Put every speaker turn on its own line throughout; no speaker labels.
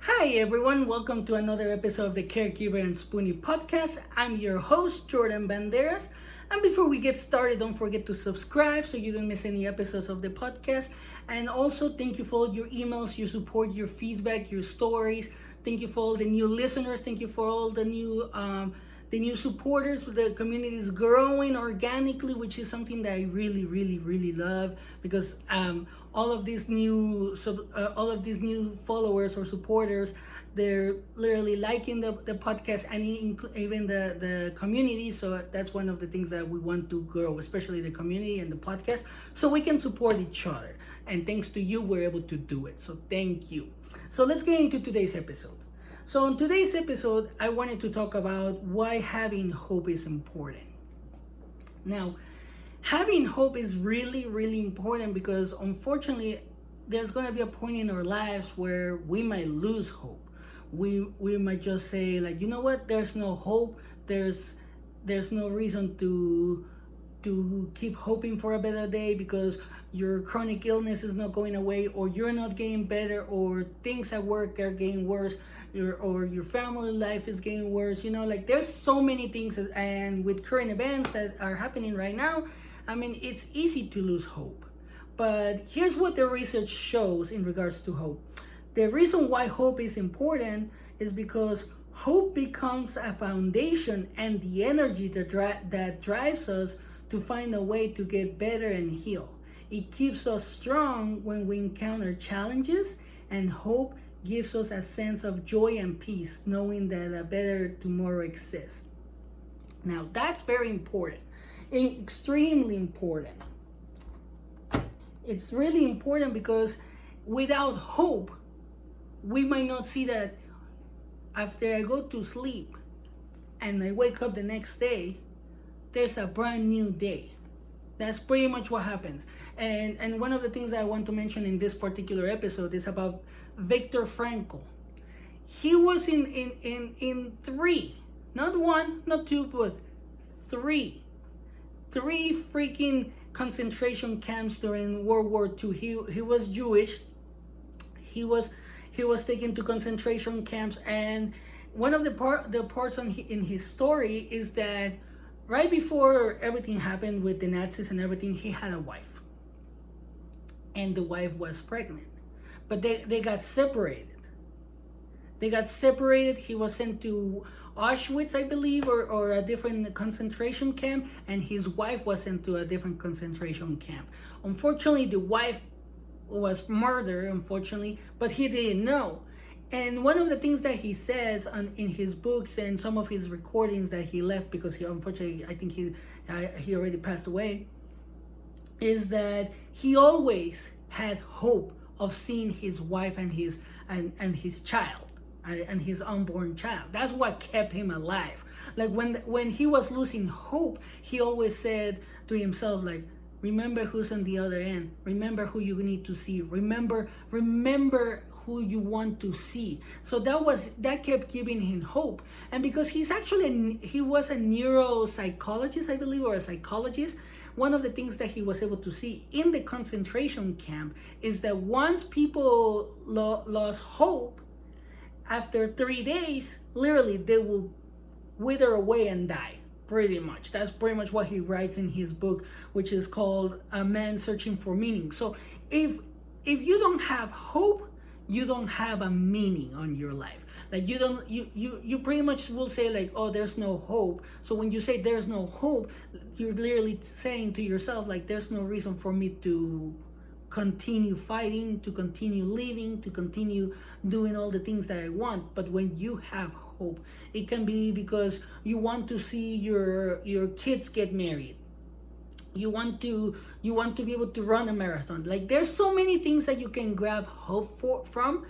Hi everyone, welcome to another episode of the Caregiver and Spoonie podcast. I'm your host, Jordan Banderas. And before we get started, don't forget to subscribe so you don't miss any episodes of the podcast. And also, thank you for all your emails, your support, your feedback, your stories. Thank you for all the new listeners. Thank you for all the new supporters. The community is growing organically, which is something that I really love because all of these new followers or supporters, they're literally liking the podcast and even the community. So that's one of the things that we want to grow, especially the community and the podcast, so we can support each other. And thanks to you, we're able to do it. So thank you. So let's get into today's episode. So in today's episode, I wanted to talk about why having hope is important. Now, having hope is really important because unfortunately, there's going to be a point in our lives where we might lose hope. We might just say, like, you know what, there's no hope. There's no reason to keep hoping for a better day because your chronic illness is not going away, or you're not getting better, or things at work are getting worse, or your family life is getting worse. Like, there's so many things, and with current events that are happening right now, I mean, it's easy to lose hope. But here's what the research shows in regards to hope. The reason why hope is important is because hope becomes a foundation and the energy that drives us to find a way to get better and heal. It keeps us strong when we encounter challenges, and hope gives us a sense of joy and peace, knowing that a better tomorrow exists. Now, that's very important, extremely important. It's really important because without hope, we might not see that after I go to sleep and I wake up the next day, there's a brand new day. That's pretty much what happens. And one of the things that I want to mention in this particular episode is about Viktor Frankl. He was in three, not one, not two, but three freaking concentration camps during World War II. He was Jewish. He was taken to concentration camps, and one of the parts in his story is that right before everything happened with the Nazis and everything, he had a wife, and the wife was pregnant, but they got separated. He was sent to Auschwitz, I believe, or a different concentration camp, and his wife was sent to a different concentration camp. Unfortunately, the wife was murdered, but he didn't know. And one of the things that he says in his books and some of his recordings that he left, because he unfortunately, I think he already passed away, is that he always had hope of seeing his wife and his child and his unborn child. That's what kept him alive. Like when he was losing hope, he always said to himself, like, remember who's on the other end. Remember who you need to see. Remember who you want to see. So that kept giving him hope. And because he was a neuropsychologist, I believe, or a psychologist, one of the things that he was able to see in the concentration camp is that once people lost hope, after 3 days, literally they will wither away and die. Pretty much. That's pretty much what he writes in his book, which is called A Man Searching for Meaning. So if you don't have hope, you don't have a meaning on your life. Like, you pretty much will say, like, oh, there's no hope. So when you say there's no hope, you're literally saying to yourself, like, there's no reason for me to continue fighting, to continue living, to continue doing all the things that I want. But when you have hope, it can be because you want to see your kids get married. You want to be able to run a marathon. Like, there's so many things that you can grab hope from,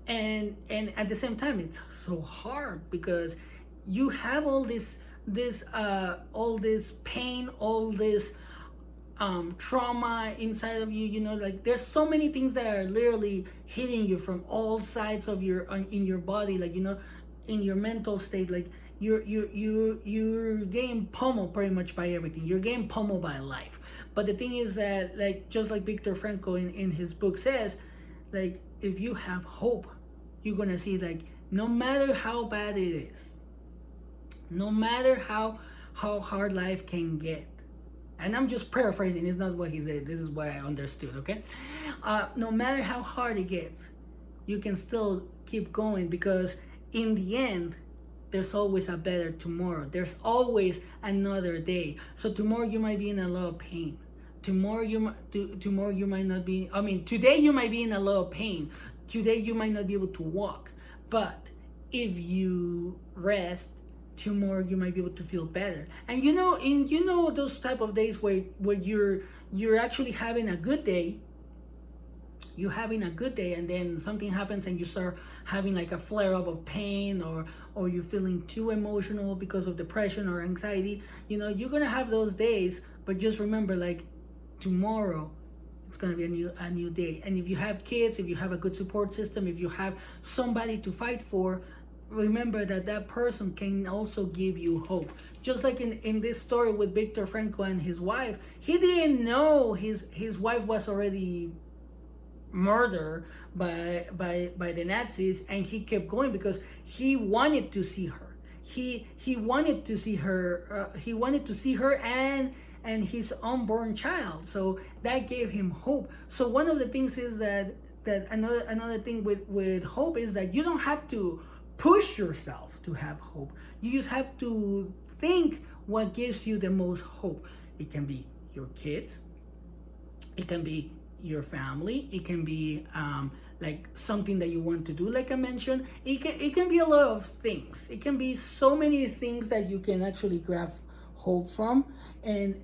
and at the same time, it's so hard because you have all this pain, all this trauma inside of you. Like, there's so many things that are literally hitting you from all sides of in your body, like, in your mental state. Like, you're getting pummeled pretty much by everything. You're getting pummeled by life. But the thing is that, like, just like Viktor Frankl in his book says, like, if you have hope, you're gonna see like no matter how bad it is, no matter how hard life can get, and I'm just paraphrasing, it's not what he said, this is what I understood, okay? No matter how hard it gets, you can still keep going, because in the end, there's always a better tomorrow. There's always another day. So tomorrow you might be in a lot of pain. Tomorrow you might not be, I mean, today you might be in a lot of pain. Today you might not be able to walk. But if you rest, tomorrow you might be able to feel better. And those type of days where you're actually having a good day, you're having a good day, and then something happens and you start having like a flare up of pain, or you're feeling too emotional because of depression or anxiety. You're gonna have those days, but just remember, like, tomorrow it's gonna be a new day. And if you have kids, if you have a good support system, if you have somebody to fight for, remember that person can also give you hope. Just like in this story with Viktor Frankl and his wife, he didn't know his wife was already murdered by the Nazis, and he kept going because he wanted to see her. He wanted to see her. He wanted to see her and his unborn child. So that gave him hope. So one of the things is that another thing with hope is that you don't have to push yourself to have hope. You just have to think what gives you the most hope. It can be your kids. It can be your family. It can be like something that you want to do, like I mentioned. It can be a lot of things. It can be so many things that you can actually grab hope from, and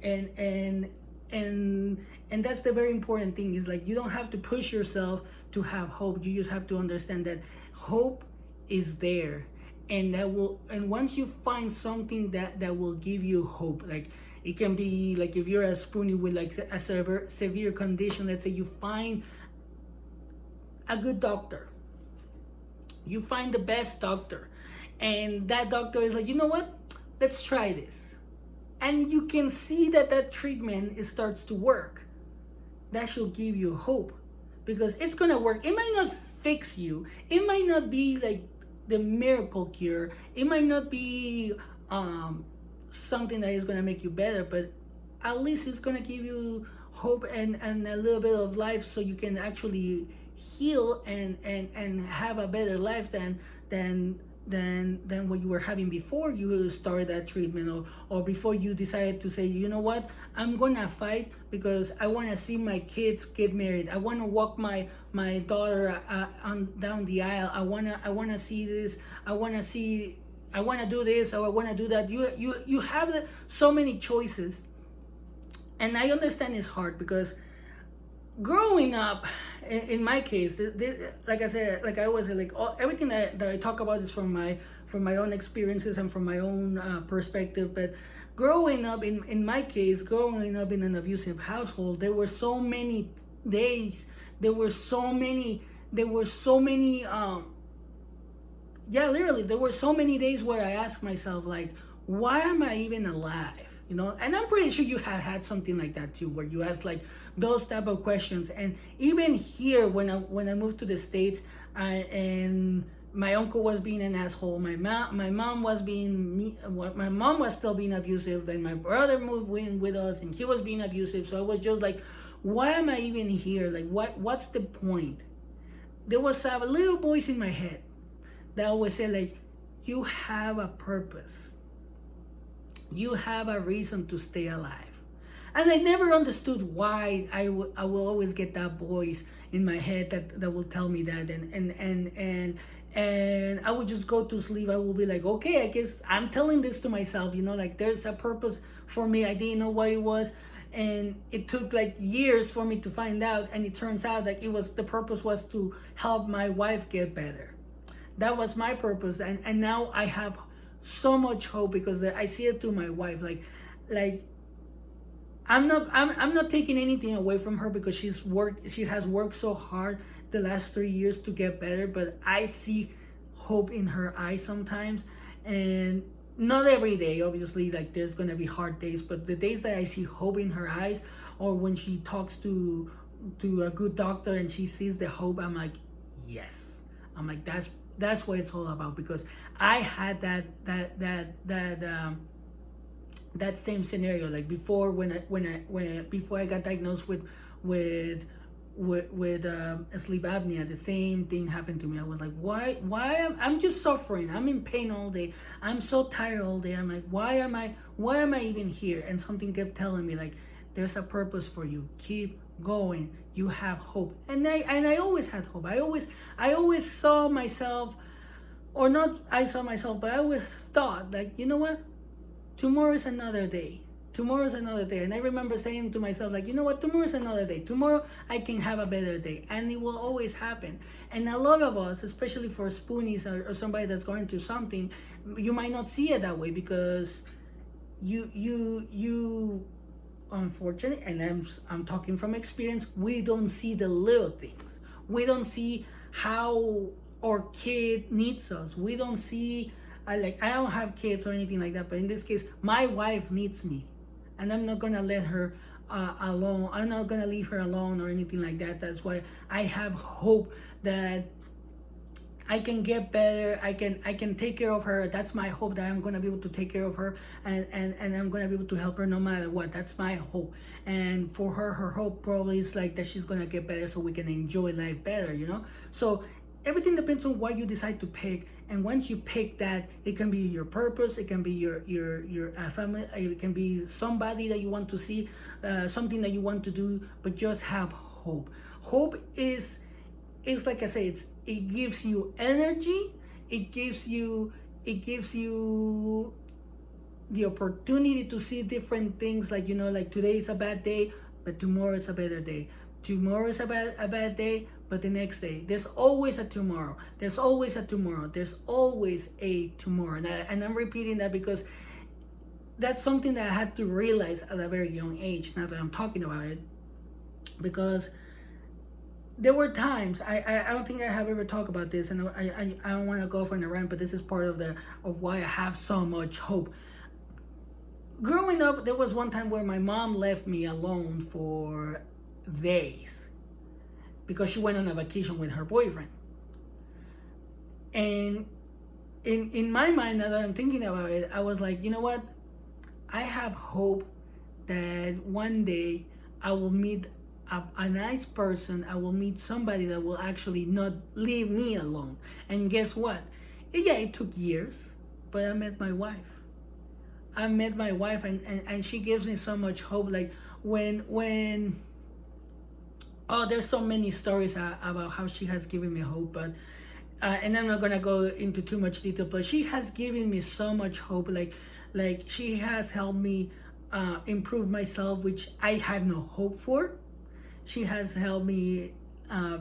that's the very important thing, is like you don't have to push yourself to have hope. You just have to understand that hope is there, and once you find something that will give you hope, like it can be like if you're a Spoonie with like a severe condition, let's say you find a good doctor, you find the best doctor, and that doctor is like, you know what, let's try this, and you can see that treatment starts to work. That should give you hope, because it's gonna work. It might not fix you, it might not be like the miracle cure, it might not be something that is going to make you better, but at least it's going to give you hope and a little bit of life, so you can actually heal and have a better life than what you were having before you started that treatment, or before you decided to say, you know what, I'm gonna fight because I want to see my kids get married. I want to walk my daughter down the aisle. I wanna see this. I want to do this, or I want to do that. You have so many choices, and I understand it's hard, because growing up, in my case, like I said, like I always say, like everything that I talk about is from my own experiences and from my own perspective. But growing up, in my case, growing up in an abusive household, there were so many days, literally, there were so many days where I asked myself, like, why am I even alive? And I'm pretty sure you have had something like that too, where you ask like those type of questions. And even here, when I moved to the States, and my uncle was being an asshole, my mom was still being abusive, then my brother moved in with us and he was being abusive. So I was just like, why am I even here? Like, what's the point? There was a little voice in my head that always said, like, you have a purpose. You have a reason to stay alive. And I never understood why I will always get that voice in my head that will tell me that. And I would just go to sleep. I will be like, okay, I guess I'm telling this to myself, like there's a purpose for me. I didn't know what it was. And it took like years for me to find out. And it turns out that the purpose was to help my wife get better. That was my purpose. And now I have so much hope, because I see it through my wife. Like I'm not taking anything away from her, because she has worked so hard the last 3 years to get better, but I see hope in her eyes sometimes. And not every day, obviously, like there's gonna be hard days, but the days that I see hope in her eyes, or when she talks to a good doctor and she sees the hope, I'm like, yes, I'm like, that's what it's all about, because I had that same scenario, like before, when before I got diagnosed with sleep apnea. The same thing happened to me. I was like, why I'm just suffering, I'm in pain all day, I'm so tired all day. I'm like, why am I even here? And something kept telling me, like, there's a purpose for you, keep going, you have hope. And I always had hope. I always saw myself, or not I saw myself, but I always thought, like, you know what, tomorrow is another day. Tomorrow's another day. And I remember saying to myself, like, you know what, tomorrow's another day. Tomorrow I can have a better day. And it will always happen. And a lot of us, especially for Spoonies, or somebody that's going through something, you might not see it that way, because you unfortunately, and I'm talking from experience, we don't see the little things. We don't see how our kid needs us. We don't see, I don't have kids or anything like that, but in this case, my wife needs me. And I'm not gonna let her alone. I'm not gonna leave her alone or anything like that. That's why I have hope that I can get better. I can take care of her. That's my hope, that I'm gonna be able to take care of her, and I'm gonna be able to help her no matter what. That's my hope. And for her hope probably is like that she's gonna get better, so we can enjoy life better, you know? So everything depends on what you decide to pick. And once you pick that, it can be your purpose, it can be your family, it can be somebody that you want to see, something that you want to do, but just have hope. Hope is like I say, it gives you energy, it gives you the opportunity to see different things, like, you know, like today is a bad day, but tomorrow is a better day. Tomorrow is a bad day, but the next day, there's always a tomorrow. There's always a tomorrow. There's always a tomorrow. And I'm repeating that because that's something that I had to realize at a very young age, now that I'm talking about it. Because there were times, I don't think I have ever talked about this, and I don't want to go off on a rant, but this is part of why I have so much hope. Growing up, there was one time where my mom left me alone for days because she went on a vacation with her boyfriend. And in my mind, now that I'm thinking about it, I was like, you know what? I have hope that one day I will meet a nice person. I will meet somebody that will actually not leave me alone. And guess what? Yeah, it took years, but I met my wife. And she gives me so much hope. Like when there's so many stories about how she has given me hope, but and I'm not gonna go into too much detail, but she has given me so much hope. Like she has helped me improve myself, which I had no hope for. She has helped me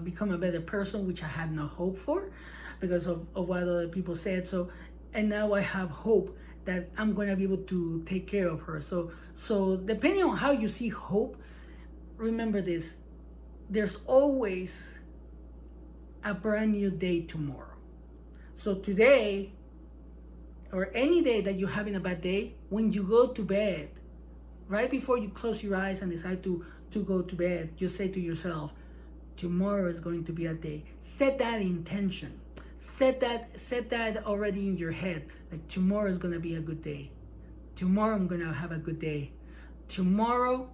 become a better person, which I had no hope for because of what other people said. So, and now I have hope that I'm gonna be able to take care of her. So depending on how you see hope, remember this: there's always a brand new day tomorrow. So today, or any day that you're having a bad day, when you go to bed, right before you close your eyes and decide to go to bed, just say to yourself, tomorrow is going to be a day. Set that intention. Set that already in your head. Like, tomorrow is gonna be a good day. Tomorrow I'm gonna have a good day. Tomorrow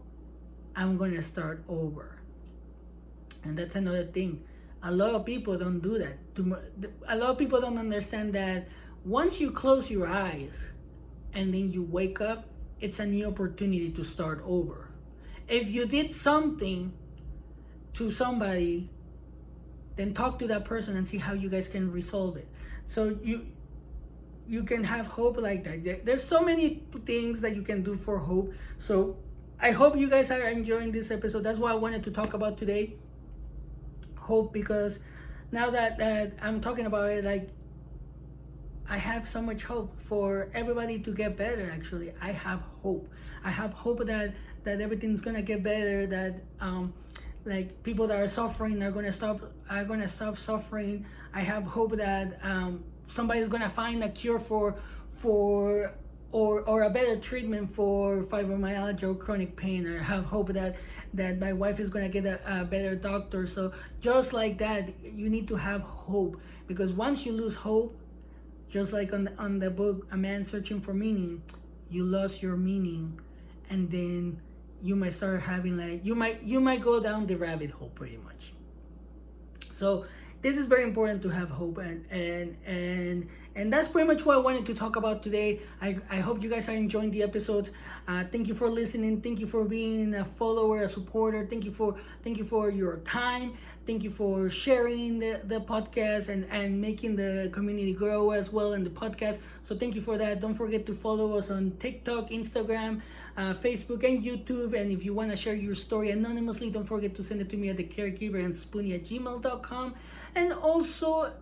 I'm gonna start over. And that's another thing. A lot of people don't do that. A lot of people don't understand that once you close your eyes and then you wake up, it's a new opportunity to start over. If you did something to somebody, then talk to that person and see how you guys can resolve it. So you can have hope like that. There's so many things that you can do for hope. So I hope you guys are enjoying this episode. That's what I wanted to talk about today. Hope, because now that I'm talking about it, like, I have so much hope for everybody to get better. Actually, I have hope. I have hope that everything's gonna get better. That like people that are suffering are gonna stop suffering. I have hope that somebody's gonna find a cure for or a better treatment for fibromyalgia or chronic pain. I have hope that my wife is going to get a better doctor. So just like that, you need to have hope, because once you lose hope, just like on the book A Man Searching for Meaning, you lost your meaning, and then you might start having like you might go down the rabbit hole pretty much. So this is very important to have hope, and that's pretty much what I wanted to talk about today. I hope you guys are enjoying the episodes. Thank you for listening. Thank you for being a follower, a supporter. Thank you for your time. Thank you for sharing the podcast and making the community grow as well in the podcast. So thank you for that. Don't forget to follow us on TikTok, Instagram, Facebook, and YouTube. And if you want to share your story anonymously, don't forget to send it to me at the Caregiver and Spoonie@gmail.com. And also,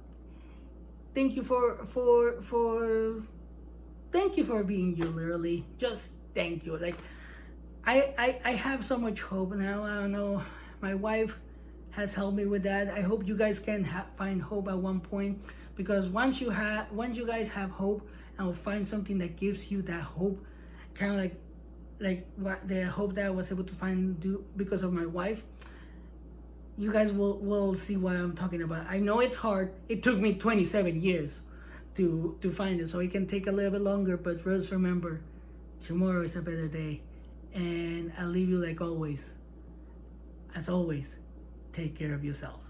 thank you for being you, literally. Just thank you. Like I have so much hope now. I don't know. My wife has helped me with that. I hope you guys can find hope at one point, because once you guys have hope and will find something that gives you that hope, kind of like what the hope that I was able to find because of my wife. You guys will see what I'm talking about. I know it's hard. It took me 27 years to find it, so it can take a little bit longer, but just remember, tomorrow is a better day. And I'll leave you like always. As always, take care of yourself.